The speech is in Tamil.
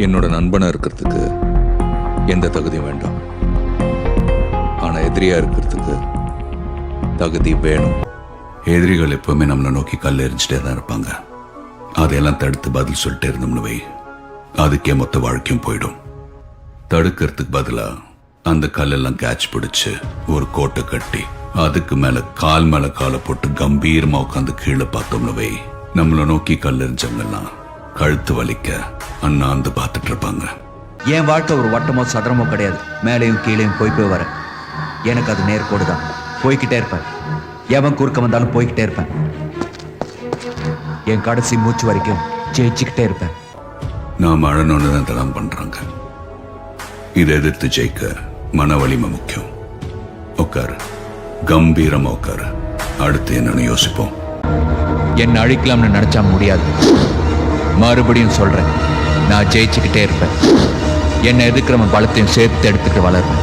என்னோட நண்பனா இருக்கிறதுக்கு எந்த தகுதியும் வேண்டாம். ஆனா எதிரியா இருக்கிறதுக்கு தகுதி வேணும். எதிரிகள் எப்பவுமே நம்மளை நோக்கி கல் எரிஞ்சிட்டே தான் இருப்பாங்க. அதையெல்லாம் தடுத்து பதில் சொல்லிட்டே இருந்தோம்னு வை, அதுக்கே மொத்த வாழ்க்கையும் போயிடும். தடுக்கிறதுக்கு பதிலா அந்த கல்லெல்லாம் கேட்ச் பிடிச்சு ஒரு கோட்டை கட்டி அதுக்கு மேல காலை போட்டு கம்பீரமா உட்காந்து கீழே பார்த்தோம்னு வை, நம்மளை நோக்கி கல் எரிஞ்சவங்கெல்லாம் கழுத்து வலிக்க அண்ணாந்து பார்த்துட்டு இருப்பாங்க. என் வாழ்க்கை ஒரு வட்டமோ சதுரமோ கிடையாது. மேலேயும் கீழேயும் போய் வர எனக்கு அது நேர்கோடு தான். போய்கிட்டே இருப்பேன். எவன் குறுக்க வந்தாலும் போய்கிட்டே இருப்பேன். என் கடைசி மூச்சு வரைக்கும் ஜெயிச்சுக்கிட்டே இருப்பேன். நாம் அழணும்னு தான் இதெல்லாம் பண்றாங்க. இதை எதிர்த்து ஜெயிக்க மன வலிமை முக்கியம். உட்காரு, கம்பீரமா உட்காரு. அடுத்து என்னன்னு யோசிப்போம். என்ன அழிக்கலாம்னு நினைச்சா முடியாது. மறுபடியும் சொல்றேன், நான் ஜெயிச்சுக்கிட்டே இருப்பேன். என்னை எதிர்க்கிறவன் பலத்தையும் சேர்த்து எடுத்துக்கிட்டு வளர்ப்பேன்.